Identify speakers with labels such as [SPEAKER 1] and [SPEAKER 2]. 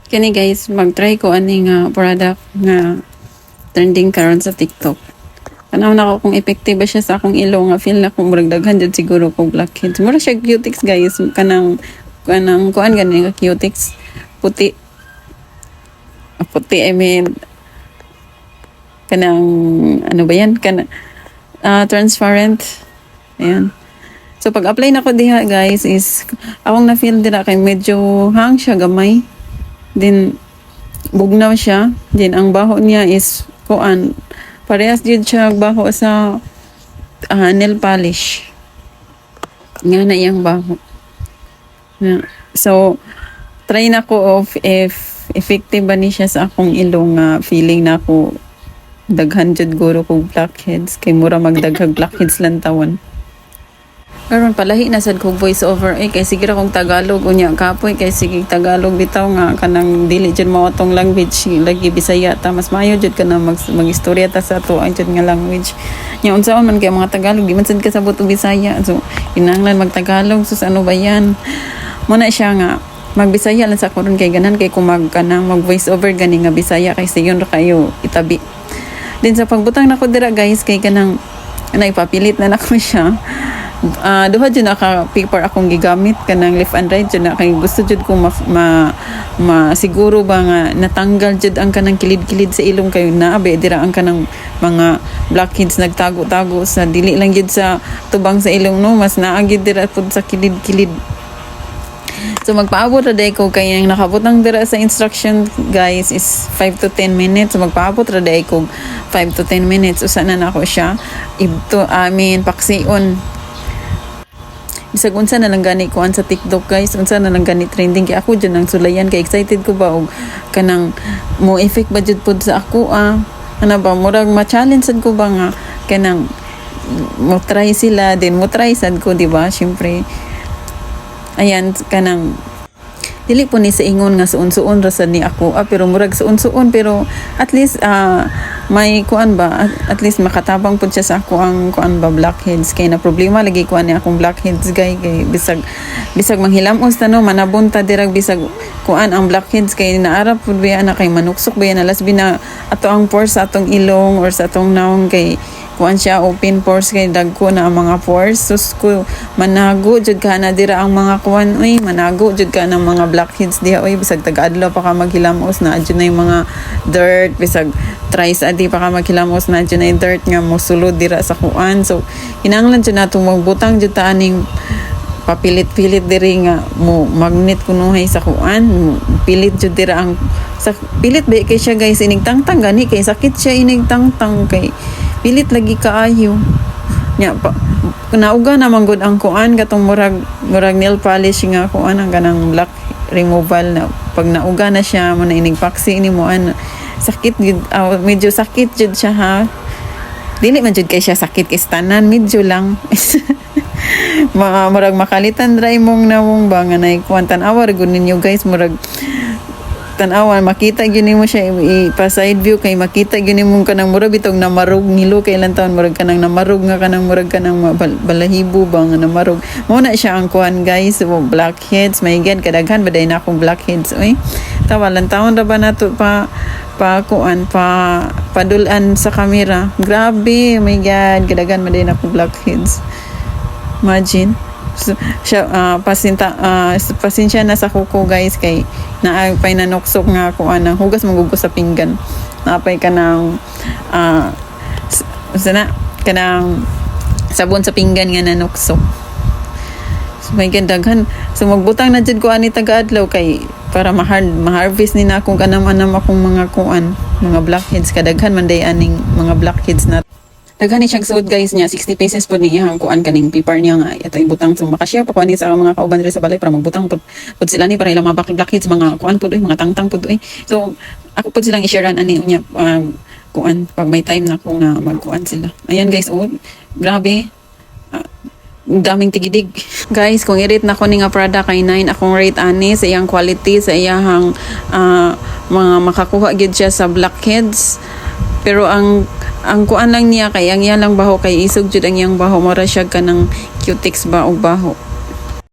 [SPEAKER 1] Kani guys, mag-try ko ani nga product nga trending karon sa TikTok. Kanang na ko kung effective ba siya sa akong ilo nga feel na kung murag daghan jud siguro kog blackheads. Mura siya cutics guys, kanang kuan gani nga cutics puti. Puti I mean kanang ano ba yan? Transparent. Ayan. So pag apply na ko diha guys is akong na feel dira kay medyo hang siya gamay. Then bugnaw siya. Then ang baho niya is kuan parehas jud siya baho sa nail polish. Nga na iyang baho. So try na ko of if effective ba ni siya sa akong ilong feeling na ako daghan jud guro kog blackheads kay mura magdaghag blackheads lang tawon. Karon palahi na sad kog voice over kay sige ra kong Tagalog unya kapoy kay sige Tagalog bitaw nga kanang dili jud mao atong language lagi Bisaya ta mas maayo jud kana magistorya ta sa ato ang jud nga language. Nya unsaon man kay mga Tagalog di man sad kasabot og Bisaya so kinahanglan magtagalog sus ano ba yan. Mo na siya nga magbisaya lang sa karon kay ganan kay kumag kanang mag voice over gani nga Bisaya kay siyon ra kayo itabi. Din sa pagbutang nako dira guys kay kanang ipapilit na nako siya. Duha jud naka paper akong gigamit kanang left and right jud na kay gusto jud ko siguro ba nga natanggal jud ang kanang kilid-kilid sa ilong kayo na abe dira ang kanang mga blackheads nagtago-tago sa dili lang jud sa tubang sa ilong no mas naagid dira pud sa kilid-kilid. So magpaabot ra day ko kay ang nakabutang dira sa instruction guys is 5 to 10 minutes. So magpaabot ra day ko 5 to 10 minutes usa na nako siya paksiun. Bisag unsa na lang gani kuan sa TikTok guys, unsa na lang gani trending kay ako dyan ang sulayan kay excited ko ba og kanang mo effect ba jud pod sa ako ano ba murag ma-challenge sad ko ba nga kanang mo try sila din mo try sad ko di ba syempre. Ayan kanang dili po ni sa ingon nga suon-suon ra sad ni ako pero murag suon-suon pero at least may kuan ba at least makatabang pud siya sa ako ang kuan ba blackheads kay na problema lagi kuan ni akong blackheads kay bisag manghilamos ta no manabunta dirag bisag kuan ang blackheads kay naara pud ba na kay manuksok ba na lasbi na ato ang pores sa atong ilong or sa atong naong kay kuan siya open pores kay dagko na ang mga pores sus ko manago jud ka na dira ang mga kuan manago jud ka ng mga blackheads diha bisag taga-adlaw pa ka maghilamos na adyo na yung mga dirt bisag thrice a day pa ka maghilamos na adyo na yung dirt nga mosulod dira sa kuan so kinahanglan jud nato magbutang jud ta aning papilit-pilit diri nga mo magnet kunuhay sa kuan pilit jud dira ang sa pilit ba kay siya guys inig tangtang gani kay sakit siya inig tangtang kay pilit lagi kaayo nya nauga naman gud ang kuan katong murag nail polish nga kuan ang kanang black removal na pag nauga na siya mo na inig paksi ni mo sakit gud medyo sakit jud siya ha dili man jud kay siya sakit kay tanan medyo lang murag makalitan dry mong nawong ba nga nay kuan tan-awa gud ninyo guys murag tanawan makita gyud mo siya ipa side view kay makita gyud mo kanang murag bitong namarog ngilo kay ilang taon murag kanang namarog nga kanang murag kanang balahibo ba nga namarog mo na siya ang kuan guys blackheads may gad kadaghan baday na akong blackheads tawalan taon ra ba nato pa kuan padulan sa camera grabe my god kadaghan baday na akong blackheads imagine siya pasensya na sa kuko guys kay naapay na nuksok nga ako anang hugas magugos sa pinggan naapay ka ng kanang sabon sa pinggan nga nanuksok so may gandaghan so magbutang na dyan ko ani taga-adlaw kay para ma-harvest ni na akong kanam-anam akong mga kuan mga blackheads kadaghan man day aning mga blackheads na daghan ni siyang suod guys niya 60 pesos po niya ang kuan kaning paper niya nga ito ibutang so makasya pa kuan ni sa mga kauban diri sa balay para magbutang pud sila ni para ilang mga blackheads mga kuan pud mga tangtang pud so ako pud silang i-sharean ani unya kuan pag may time na ko nga magkuan sila ayan guys grabe daming tigidig guys kung i-rate na ko ni nga product kay 9 akong rate ani sa iyang quality sa iyang mga makakuha gyud siya sa blackheads pero ang kuan lang niya kay ang iya lang baho kay isog jud ang iyang baho mura siya kanang cutex ba og baho